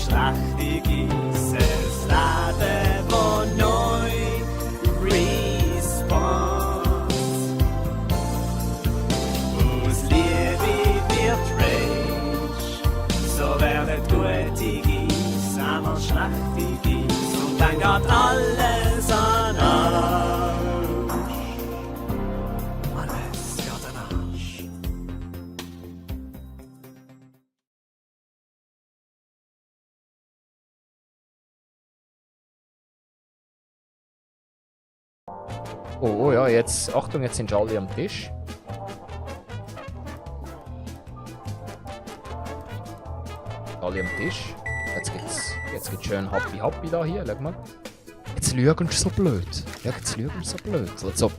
schlechte Geiss, es Leben, wo neu respawnt. Aus Liebe wird Rage, so werden gute Geiss, einmal schlechte Geiss, und dann geht alles an Arsch. Alles geht an Arsch. Oh ja, jetzt, Achtung, jetzt sind alle am Tisch. Alle am Tisch. Jetzt gibt's schön Happy da hier, schau mal. Jetzt lügen sie so blöd. Ja, jetzt lügen sie so blöd. So.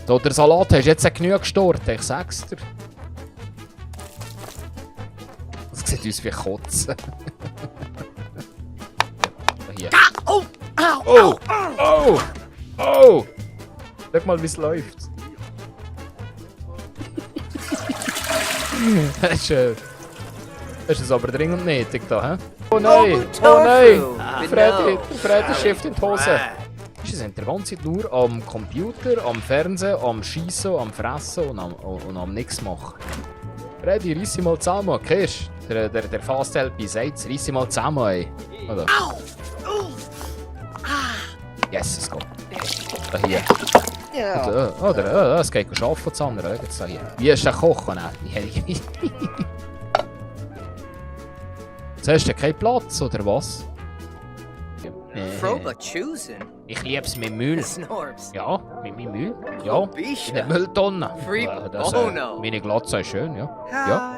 So, der Salat hast jetzt genug gestorben, ich sag's dir. Das sieht aus wie Kotzen. Hier. Oh! Au! Oh! Oh! Oh! Schau mal, wie es läuft. Das ist aber dringend nötig da, hä? Oh nein! Oh nein! Freddy schifft in die Hose. Sie sind die ganze Zeit nur am Computer, am Fernsehen, am Schiessen, am Fressen und am nichts machen. Freddy, reiss sie mal zusammen, okay? Der Fast-LP sagt, reiss sie mal zusammen, ey. Oder? Yes, es geht. Da hier. Oder, es geht arbeiten von Zander. Jetzt da hier. Wie ist der Kochen? Jetzt hast du keinen Platz, oder was? Ich lieb's mit Müll. Ja, mit meinem Müll. Ja, in der Mülltonne. Meine Glatze ist schön, ja. Ja.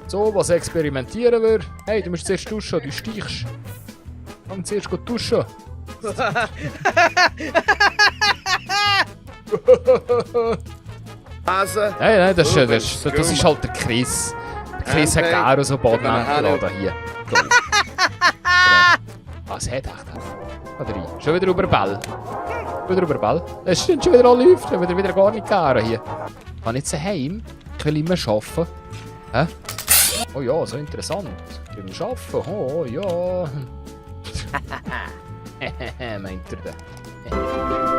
So, was experimentieren wir? Hey, du musst zuerst duschen, du stichst. Komm zuerst duschen. Nein, das ist halt der Chris. Der Chris hat gerne so Badmäntel hier. Was hat er? Oder ich? Schon wieder über den Ball. Es sind schon wieder alle läuft, wieder gar nicht gerne hier. Kann ich jetzt heim? Ich will immer arbeiten. Hä? Oh ja, so interessant. Ich will arbeiten. Oh ja. Meint er da?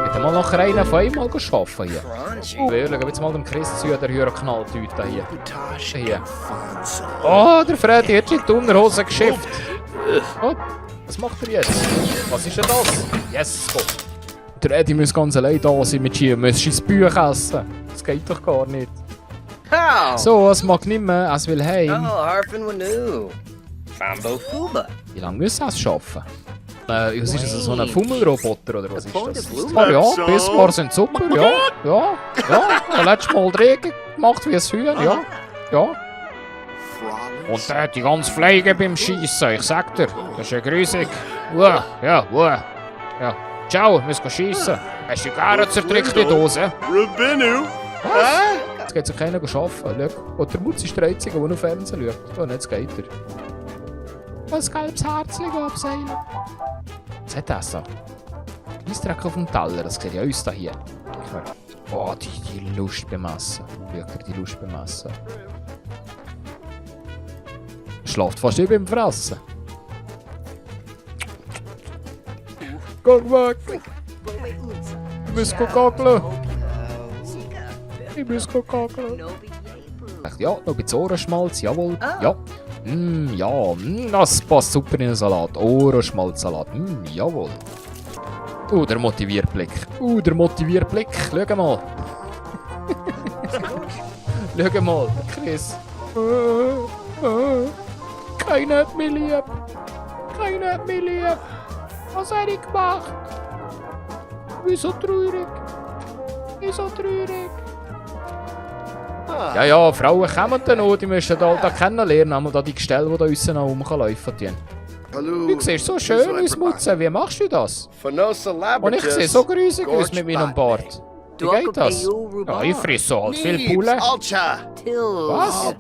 Hätte mal nachher einen auf einmal arbeiten hier. Wir schauen jetzt mal dem Chris zu, der Hürerknalltüte hier. Hier. Oh, der Freddy hat in die Unterhose geschifft. Oh, was macht er jetzt? Was ist denn das? Yes, Gott. Der Eddie muss ganz allein da sein mit Schienen. Muss sein Buch essen. Das geht doch gar nicht. So, es mag nicht mehr. Es will heim. Wie lange muss es schaffen? Was ist das, so ein Fummelroboter oder was ist das? Ja, Bissbar sind super, ja. Der letzte Mal Regen gemacht wie ein Hühn, ja. Und der hat die ganze Pflege beim Schiessen, ich sag dir. Das ist ja grusig. Ja. Ciao, wir müssen schiessen. Hast du gar nicht zerdrückt die Dose? Was? Jetzt geht sich keiner arbeiten. Schau, der Mutz ist der Einzige, der nur Fernsehen schaut. Oh, jetzt geht er. Ein gelbes Herzchen abseilen. Was hat das so? Eisdreck auf dem Teller, das sieht ja uns da hier. Oh, die Lust beim Essen. Wirklich die Lust beim Essen. Schlaft fast nicht beim Fressen. Geh weg! Ich muss kakeln. Ja, noch ein bisschen Ohrenschmalz, jawohl. Ja. Das passt super in den Salat. Ohrenschmalzsalat. Jawohl. Der Motivierblick. Schau mal. Schau mal, Chris. Keiner hat mich lieb. Was habe ich gemacht? Wieso traurig? Ja, Frauen kommen dann noch, die müssen da kennenlernen, einmal da die Gestelle, die da aussen noch rumlaufen können. Du siehst so schön aus, Mutze, wie machst du das? Und ich sehe so grusig aus mit meinem Bart. Wie geht das? Ja, ich friss so halt viel Pulle. Was?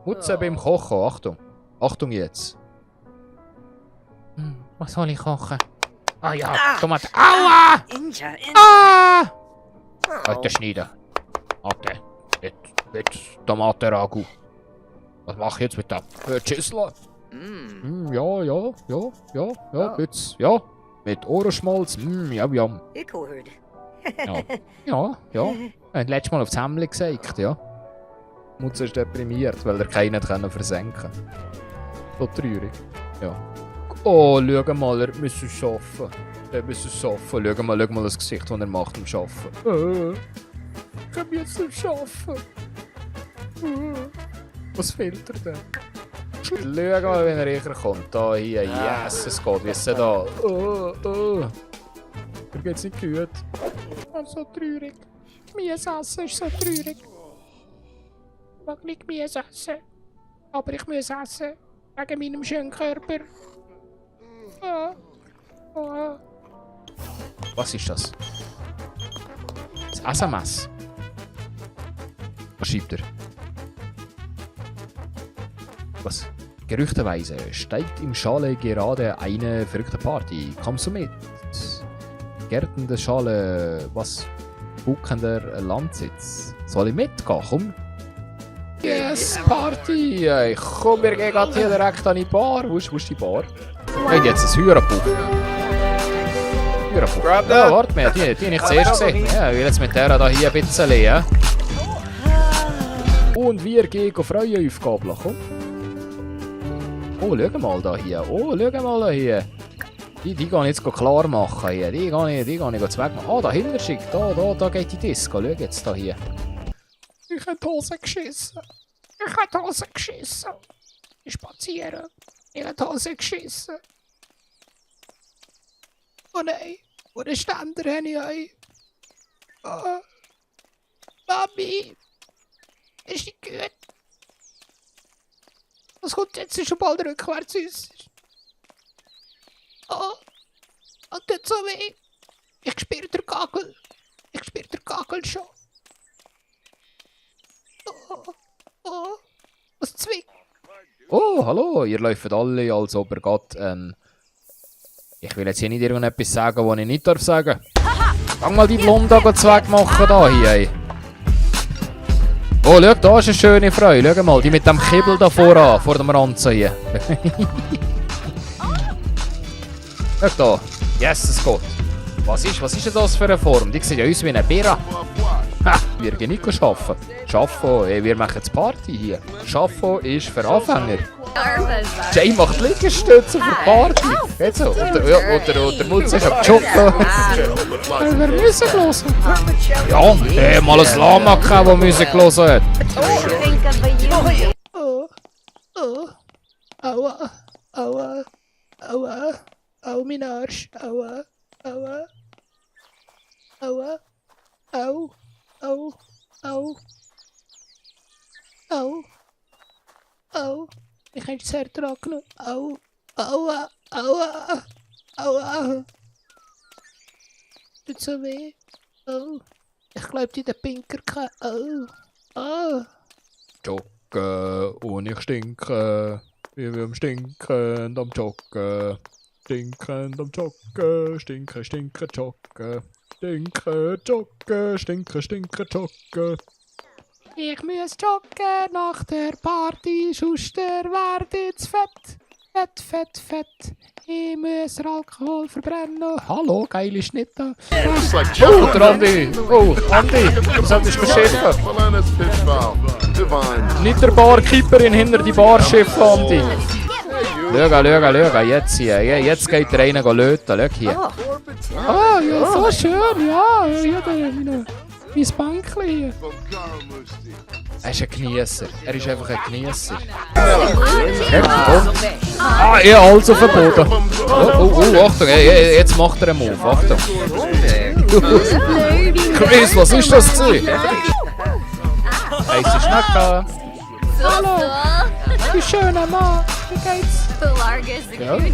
Mutze beim Kochen, Achtung jetzt. Was soll ich kochen? Ah ja, Tomaten. Aua! Heute schneiden. Warte. Mit Tomatenragout. Was mache ich jetzt mit der Schüssel? Ja. Jetzt, ja. Mit Ohrenschmalz. Jam. Ja. Letztes Mal aufs Hemmli gesagt, ja. Mutter ist deprimiert, weil er keinen versenken konnte. So traurig. Ja. Oh, schau mal, er muss arbeiten. Er muss arbeiten. Schau mal das Gesicht, das er macht beim Arbeiten. Ich kann jetzt nicht arbeiten. Was fehlt er denn? Schau mal, wenn er reinkommt. Da, hier. Yes, es geht. Wie ist er da? Mir geht's nicht gut. Oh, so traurig. Gemüse essen ist so traurig. Ich mag nicht Gemüse essen. Aber ich muss essen. Wegen meinem schönen Körper. Was ist das? Das SMS. Was schreibt er? Was? Gerüchteweise steigt im Schale gerade eine verrückte Party. Kommst du mit? Gärtende Schale, was? Buchender Landsitz. Soll ich mitgehen? Komm. Yes, Party! Komm, wir gehen gerade hier direkt an die Bar. Wo ist die Bar? Hey, jetzt ein Hühnerbuch. Ja, warte mal, die habe ich zuerst gesehen. Ja, ich will jetzt mit der da hier ein bisschen, ja. Und wir gehen Freuenaufgaben, komm. Oh, schau mal da hier. Die gehe ich jetzt klar machen hier. Die gehe ich weg machen. Ah, da hinten schickt. Da geht die Disco. Schau jetzt da hier. Ich habe die Hose geschissen. Ich spazieren. Ich habe die Hose geschissen. Oh nein. Wo den Ständer habe ich euch? Oh. Mami. Ist nicht gut. Was kommt jetzt schon bald rückwärts uns? Oh. Und tut so weh. Ich spüre den Gagel. Schon. Was zwickt? Oh, hallo, ihr läuft alle, als ob ihr geht, ich will jetzt hier nicht irgendetwas sagen, was ich nicht sagen darf. Fang mal die Blonde weg machen da hier, ey. Oh, schau, da ist eine schöne Frau. Schau mal, die mit dem Kibbel da voran, vor dem Ranzen hier. Schau da. Yes, es geht. Was ist denn das für eine Form? Die sieht ja aus wie eine Bira. Ha, wir gehen nicht arbeiten. Arbeiten, wir machen jetzt Party hier. Arbeiten ist für Anfänger. Jay macht Liegestütze für Party. Jetzt so. Oder Mutz ist am Joggen. Wir müssen hören. Ja, mal ein Lama gehabt, der Musik hören hat. Aua, mein Arsch. Aua. Ich habe das Herz genommen. Aua. Tut so weh. Oh. Ich glaube, die Pinker kann. Joggen und ich stinke. Wie wir am Stinken am Joggen. Stinkend am Joggen. Stinke, joggen. Stinke, joggen. Ich muss joggen nach der Party, sonst werdet's fett. Fett. Ich muss Alkohol verbrennen. Hallo, geile Schnitte. Oh, der Andi. Du solltest beschiffen. Nicht der Barkeeperin hinter die Bar schiffen, Andi. Schau, jetzt hier. Jetzt geht der eine löten. Schau hier. Ah, ja, so schön, ja. Mein Bankli hier. Er ist ein Geniesser. Er ist einfach ein Geniesser. Ah, ja, alles auf den Boden. Oh, Achtung, jetzt macht er einen Move. Achtung. Chris, was ist das gewesen? Hey, sie Schnecke. Hallo. Wie schöner Mann. Wie geht's? Ja, gehen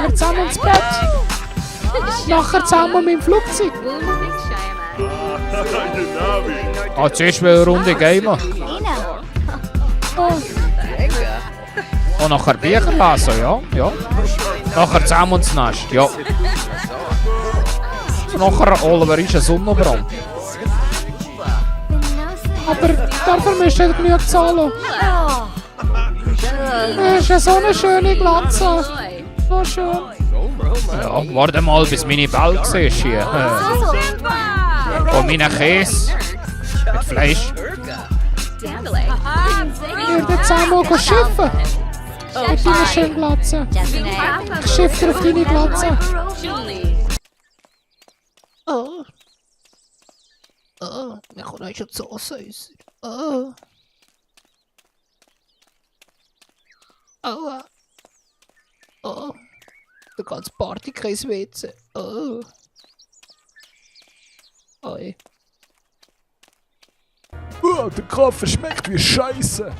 wir zusammen ins Bett. Nachher zusammen mit dem Flugzeug. Zuerst will eine Runde gamen. Und nachher Bücher lesen, ja. Nachher zusammen ins Nest, ja. Und nachher Oliver ist ein Sonnenbrand. Aber dafür müsst ihr genug zahlen. Das ist ja so eine schöne Glatze. So schön. Ja, warte mal, bis meine Bälle siehst hier. Und meine Käse. Mit Fleisch. Wir werden zusammen schiffen. Mit deiner schönen Glatze. Ich schiffe auf deine Glatze. Oh. Oh, mir kommt euch schon die Soße raus. Oh. Oh. Oh. Der ganze Partykreis WC. Oh. Oi. Oh, der Kaffee schmeckt wie Scheiße.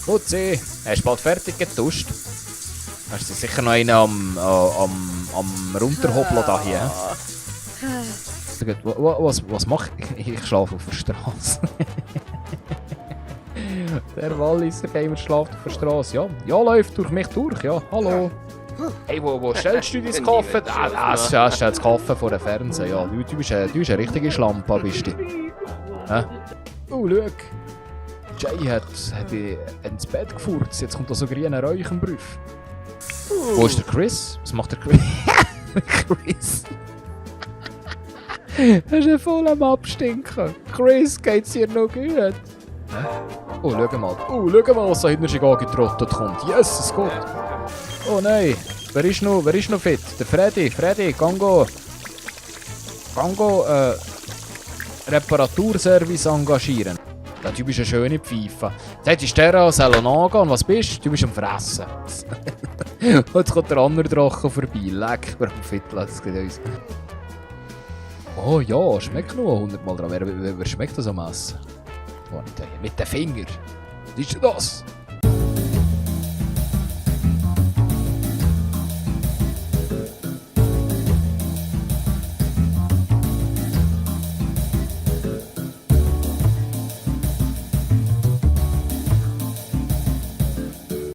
Putzi, hast du bald fertig getuscht? Hast du sicher noch einen am runterhoppeln da hier? Was mach ich? Ich schlafe auf der Straße. Der Walliser Gamer schläft auf der Straße. Ja, läuft durch mich durch, ja. Hallo. Hey, wo stellst du dein Kaffee? Das ist das Kaffee vor dem Fernseher. Ja, du bist eine richtige Schlampe, bist du. Hä? Oh, schau. Jay hat ins Bett gefurzt. Jetzt kommt da so grüner Räuch im Brief. Wo ist der Chris? Was macht der Chris? Chris. Er ist ja voll am Abstinken. Chris, geht's dir noch gut? Oh, schau mal. Oh, schau mal, was da hinten schon getrottet kommt. Jesus Gott. Oh nein. Wer ist noch fit? Der Freddy, Gango, Reparaturservice engagieren. Der Typ ist eine schöne Pfeife. Jetzt hättest du der Salon angehen und was bist du? Du bist am Fressen. Und jetzt kommt der andere Drache vorbei. Leck, wir haben Viertel, das geht uns. Oh ja, schmeckt nur 100 Mal dran. Wer schmeckt das am Essen? Oh, nicht mit den Fingern. Was ist denn das?